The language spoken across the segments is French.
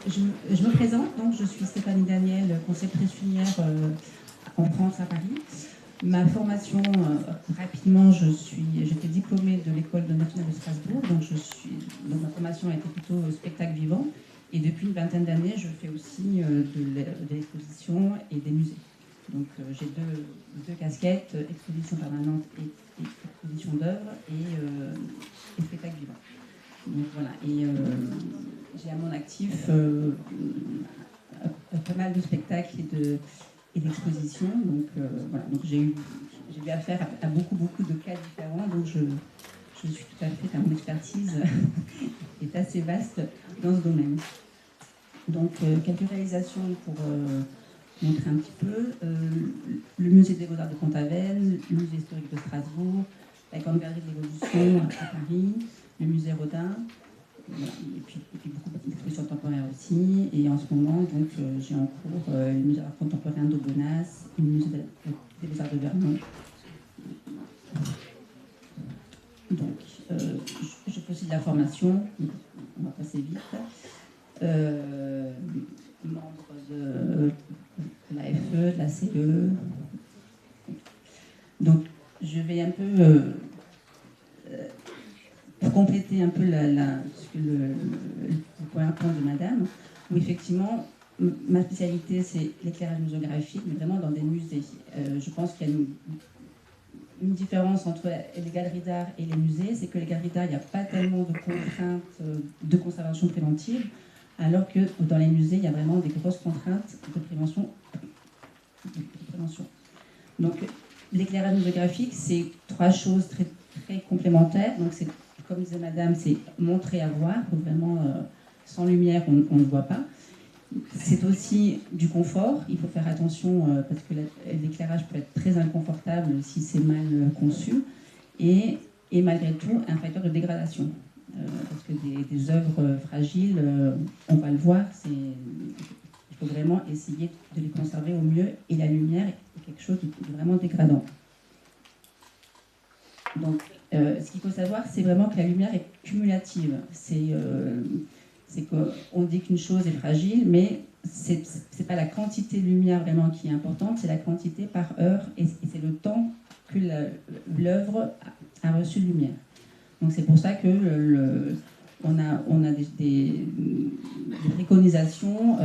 je me présente, donc je suis Stéphanie Daniel, conceptrice lumière en France, à Paris. Ma formation, rapidement, j'étais diplômée de l'école nationale de Strasbourg, donc ma formation a été plutôt spectacle vivant. Et depuis une vingtaine d'années, je fais aussi de l'exposition et des musées. Donc j'ai deux casquettes, exposition permanente et exposition d'œuvres et spectacle vivant. Donc voilà, et j'ai à mon actif pas mal de spectacles et d'expositions. Donc voilà, donc j'ai eu affaire à beaucoup de cas différents. Donc je suis tout à fait, mon expertise est assez vaste dans ce domaine. Donc quelques réalisations pour montrer un petit peu. Le musée des Beaux-Arts de Pont-Aven, le musée historique de Strasbourg, la Grande Galerie de l'Évolution à Paris, le musée Rodin, et puis beaucoup d'expositions temporaires aussi. Et en ce moment, donc, j'ai en cours le musée d'art contemporain d'Aubenas, le musée des Beaux-Arts de Vernon. Donc, je fais aussi de la formation, on va passer vite. Membre de l'AFE, de la CE. Donc, je vais un peu pour compléter un peu le PowerPoint de Madame, où effectivement, ma spécialité, c'est l'éclairage muséographique, mais vraiment dans des musées. Je pense qu'il y a une différence entre les galeries d'art et les musées, c'est que les galeries d'art, il n'y a pas tellement de contraintes de conservation préventive, alors que dans les musées, il y a vraiment des grosses contraintes de prévention. Donc, l'éclairage muséographique, c'est trois choses très, très complémentaires. Donc, c'est, comme disait Madame, c'est montrer à voir. Donc, vraiment, sans lumière, on ne voit pas. C'est aussi du confort. Il faut faire attention parce que l'éclairage peut être très inconfortable si c'est mal conçu. Et malgré tout, un facteur de dégradation. Parce que des œuvres fragiles, on va le voir, il faut vraiment essayer de les conserver au mieux. Et la lumière est quelque chose de vraiment dégradant. Donc, ce qu'il faut savoir, c'est vraiment que la lumière est cumulative. C'est qu'on dit qu'une chose est fragile, mais c'est pas la quantité de lumière vraiment qui est importante, c'est la quantité par heure et c'est le temps que l'œuvre a reçu de lumière. Donc c'est pour ça que on a des préconisations,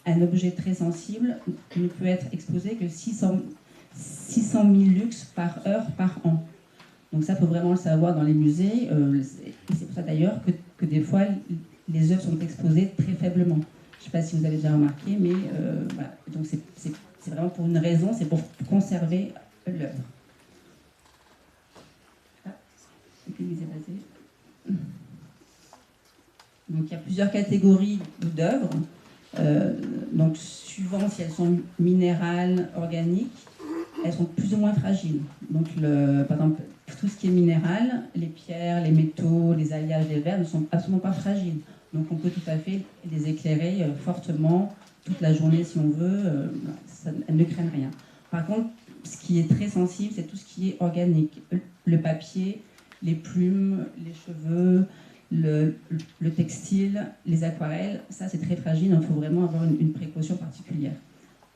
un objet très sensible ne peut être exposé que 600 000 lux par heure par an. Donc ça, il faut vraiment le savoir dans les musées. Et c'est pour ça d'ailleurs que des fois, les œuvres sont exposées très faiblement. Je ne sais pas si vous avez déjà remarqué, mais voilà. Donc c'est vraiment pour une raison, c'est pour conserver l'œuvre. Donc il y a plusieurs catégories d'œuvres. Donc suivant si elles sont minérales, organiques, elles sont plus ou moins fragiles. Donc par exemple, tout ce qui est minéral, les pierres, les métaux, les alliages, les verres ne sont absolument pas fragiles. Donc on peut tout à fait les éclairer fortement toute la journée si on veut, elles ne craignent rien. Par contre, ce qui est très sensible, c'est tout ce qui est organique. Le papier, les plumes, les cheveux, le textile, les aquarelles, ça c'est très fragile, il faut vraiment avoir une précaution particulière.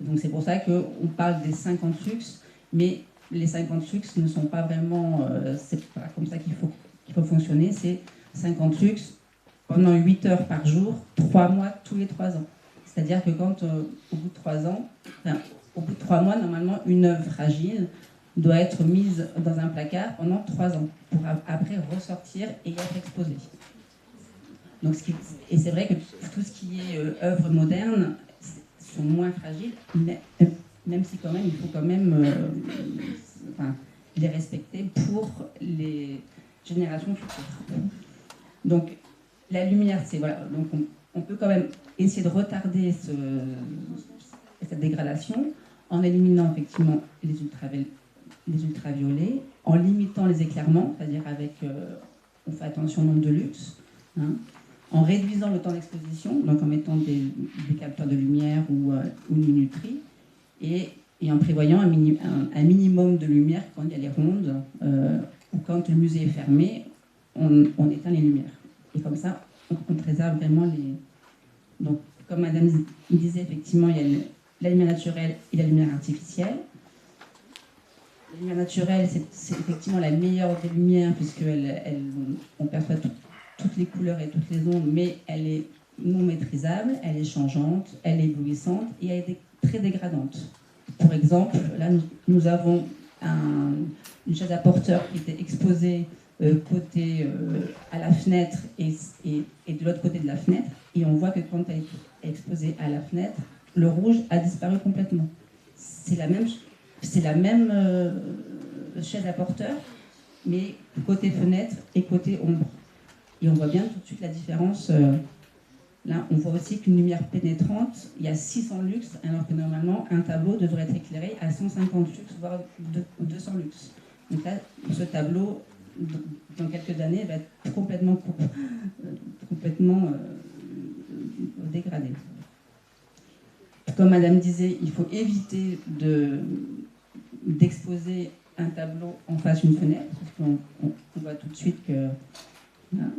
Donc c'est pour ça qu'on parle des 50 lux, mais les 50 lux ne sont pas vraiment, c'est pas comme ça qu'il faut fonctionner, c'est 50 lux pendant 8 heures par jour, 3 mois tous les 3 ans. C'est-à-dire que quand au bout de 3 ans, enfin, au bout de 3 mois, normalement une œuvre fragile doit être mise dans un placard pendant 3 ans, pour après ressortir et être exposée. Donc, et c'est vrai que tout ce qui est œuvres modernes sont moins fragiles, mais, même si quand même, il faut quand même les respecter pour les générations futures. Donc, la lumière, c'est voilà. Donc, on peut quand même essayer de retarder cette dégradation en éliminant effectivement les ultraviolets, en limitant les éclairements, c'est-à-dire on fait attention au nombre de lux, hein, en réduisant le temps d'exposition, donc en mettant des capteurs de lumière ou une minuterie, et en prévoyant un minimum de lumière quand il y a les rondes, ou quand le musée est fermé, on éteint les lumières. Et comme ça, on préserve vraiment les... Donc, comme Madame disait, effectivement, il y a la lumière naturelle et la lumière artificielle. La lumière naturelle, c'est effectivement la meilleure des lumières, on perçoit toutes les couleurs et toutes les ondes, mais elle est non maîtrisable, elle est changeante, elle est éblouissante et elle est très dégradante. Par exemple, là, nous avons une chaise à porteur qui était exposée côté à la fenêtre et de l'autre côté de la fenêtre, et on voit que quand elle est exposée à la fenêtre, le rouge a disparu complètement. C'est la même chaise à porteur, mais côté fenêtre et côté ombre. Et on voit bien tout de suite la différence. Là, on voit aussi qu'une lumière pénétrante, il y a 600 lux, alors que normalement, un tableau devrait être éclairé à 150 lux, voire 200 lux. Donc là, ce tableau, dans quelques années, va être complètement dégradé. Comme Madame disait, il faut éviter d'exposer un tableau en face d'une fenêtre, parce qu'on voit tout de suite que... Voilà.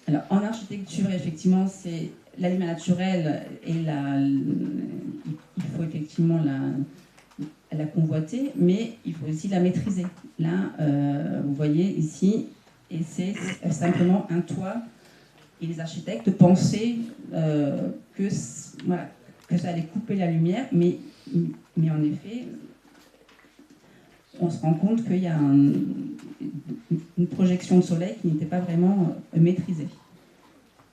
Alors, en architecture, effectivement, c'est la lumière naturelle et il faut effectivement la convoiter, mais il faut aussi la maîtriser. Là, vous voyez ici, et c'est simplement un toit. Et les architectes pensaient que ça allait couper la lumière, mais en effet, on se rend compte qu'il y a une projection de soleil qui n'était pas vraiment maîtrisée.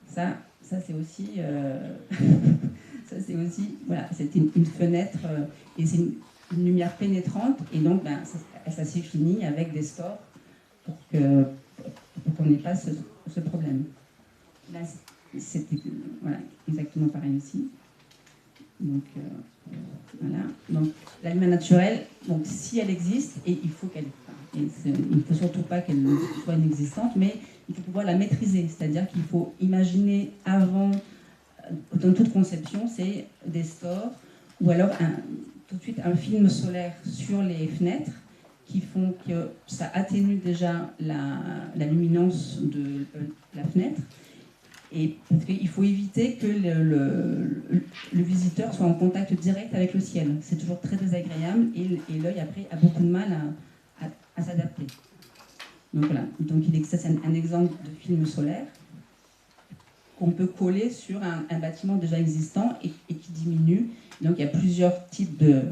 Ça c'est aussi, voilà, c'était une fenêtre et c'est une lumière pénétrante, et donc ça s'est fini avec des stores pour qu'on n'ait pas ce problème. Là, c'était voilà, exactement pareil ici. Donc, voilà. Donc, la lumière naturelle, donc, si elle existe, et il faut qu'elle... il ne faut surtout pas qu'elle soit inexistante, mais il faut pouvoir la maîtriser. C'est-à-dire qu'il faut imaginer avant, dans toute conception, c'est des stores, ou alors tout de suite un film solaire sur les fenêtres qui font que ça atténue déjà la luminance de la fenêtre. Et parce qu'il faut éviter que le visiteur soit en contact direct avec le ciel. C'est toujours très désagréable et l'œil après a beaucoup de mal à s'adapter. Donc voilà, donc ça c'est un exemple de film solaire qu'on peut coller sur un bâtiment déjà existant et qui diminue. Donc il y a plusieurs types de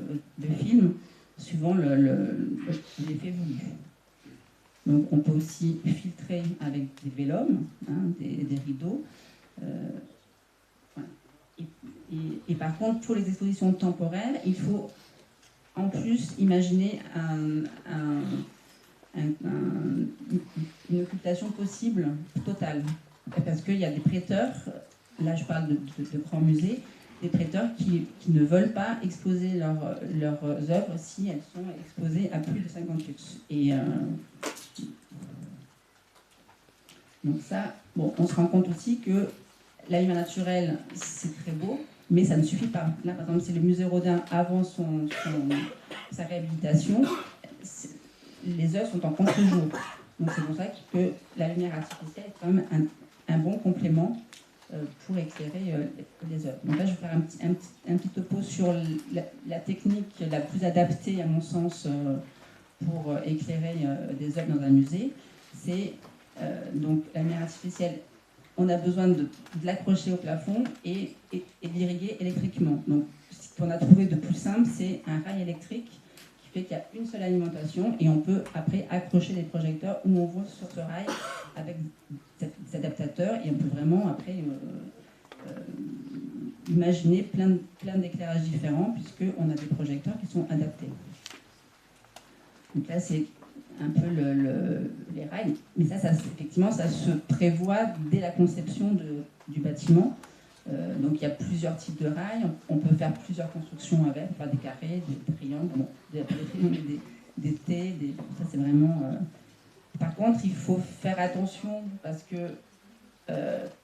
films suivant l'effet voulu. Donc on peut aussi filtrer avec des vélums, des rideaux. Voilà. Et par contre, pour les expositions temporaires, il faut en plus imaginer une occultation possible, totale. Parce qu'il y a des prêteurs, là je parle de grands musées, des prêteurs qui ne veulent pas exposer leurs œuvres si elles sont exposées à plus de 50 lux. Donc ça, bon, on se rend compte aussi que la lumière naturelle, c'est très beau, mais ça ne suffit pas. Là, par exemple, c'est le musée Rodin avant sa réhabilitation. Les œuvres sont en contre-jour. Donc c'est pour ça que la lumière artificielle est quand même un bon complément pour éclairer les œuvres. Donc là, je vais faire un petit topo sur la technique la plus adaptée, à mon sens, pour éclairer des œuvres dans un musée. C'est donc la lumière artificielle. On a besoin de l'accrocher au plafond et de l'irriguer électriquement. Donc, ce qu'on a trouvé de plus simple, c'est un rail électrique qui fait qu'il y a une seule alimentation et on peut après accrocher des projecteurs où on voit sur ce rail avec des adaptateurs et on peut vraiment après imaginer plein d'éclairages différents puisqu'on a des projecteurs qui sont adaptés. Donc là, c'est un peu les rails, mais ça effectivement, ça se prévoit dès la conception du bâtiment. Donc il y a plusieurs types de rails, on peut faire plusieurs constructions avec, faire des carrés, des triangles, bon, des triangles, des T, ça c'est vraiment... Par contre, il faut faire attention parce que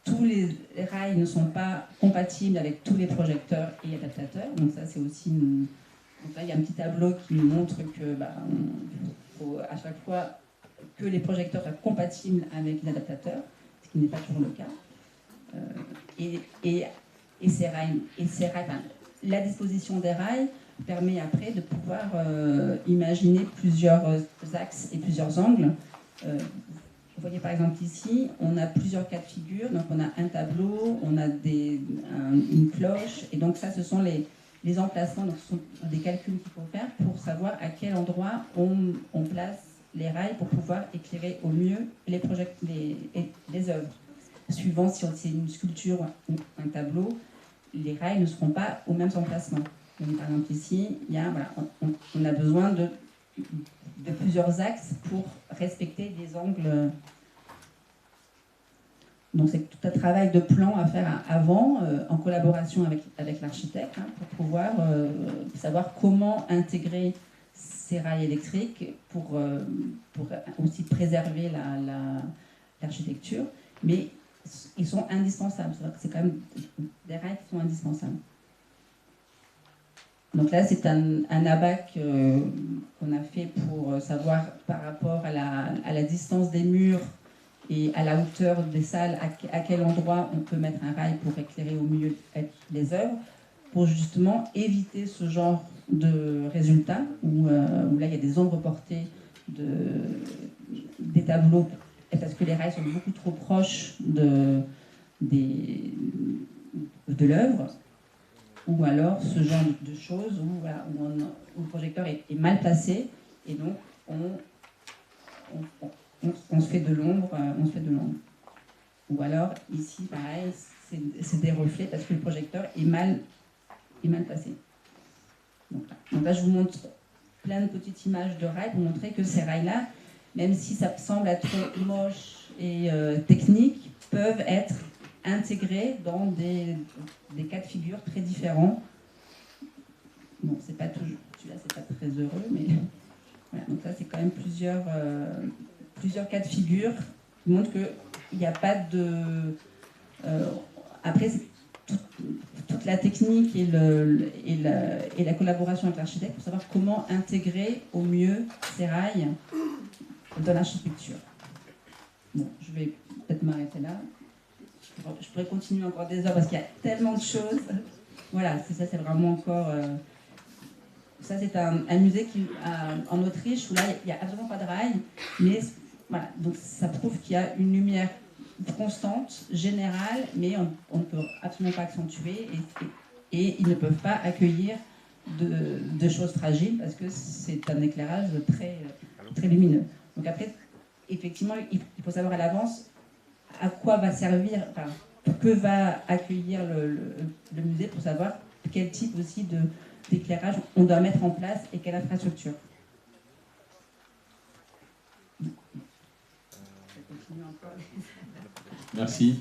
tous les rails ne sont pas compatibles avec tous les projecteurs et adaptateurs, donc ça c'est aussi Donc là, il y a un petit tableau qui nous montre que faut à chaque fois que les projecteurs soient compatibles avec l'adaptateur, ce qui n'est pas toujours le cas. Et ces rails, enfin, la disposition des rails permet après de pouvoir imaginer plusieurs axes et plusieurs angles. Vous voyez par exemple ici, on a plusieurs cas de figure, donc on a un tableau, on a une cloche, et donc ça ce sont les emplacements, donc ce sont des calculs qu'il faut faire pour savoir à quel endroit on place les rails pour pouvoir éclairer au mieux les œuvres. Suivant si c'est une sculpture ou un tableau, les rails ne seront pas aux mêmes emplacements. Donc, par exemple ici, on a besoin de plusieurs axes pour respecter des angles. Donc c'est tout un travail de plan à faire avant, en collaboration avec l'architecte, pour pouvoir savoir comment intégrer ces rails électriques pour aussi préserver l'architecture. Mais ils sont indispensables, c'est quand même des rails qui sont indispensables. Donc là, c'est un abac qu'on a fait pour savoir par rapport à la distance des murs et à la hauteur des salles, à quel endroit on peut mettre un rail pour éclairer au mieux les œuvres, pour justement éviter ce genre de résultats où là, il y a des ombres portées des tableaux, parce que les rails sont beaucoup trop proches de l'œuvre, ou alors ce genre de choses où le projecteur est mal placé, et donc on se fait de l'ombre, Ou alors, ici, pareil, c'est des reflets parce que le projecteur est mal placé. Donc là, je vous montre plein de petites images de rails pour montrer que ces rails-là, même si ça semble être moche et technique, peuvent être intégrés dans des cas de figure très différents. Bon, c'est pas toujours, celui-là, c'est pas très heureux, mais voilà. Donc là, c'est quand même plusieurs cas de figure qui montrent qu'il n'y a pas de... après, toute la technique et la collaboration avec l'architecte pour savoir comment intégrer au mieux ces rails dans l'architecture. Bon, je vais peut-être m'arrêter là. Je pourrais continuer encore des heures parce qu'il y a tellement de choses. Voilà, c'est vraiment encore... Ça, c'est un musée en Autriche où là, il n'y a absolument pas de rail, mais voilà, donc ça prouve qu'il y a une lumière constante, générale, mais on ne peut absolument pas accentuer et ils ne peuvent pas accueillir de choses fragiles parce que c'est un éclairage très, très lumineux. Donc après, effectivement, il faut savoir à l'avance à quoi va servir, enfin, que va accueillir le musée pour savoir quel type aussi d'éclairage on doit mettre en place et quelle infrastructure. Merci.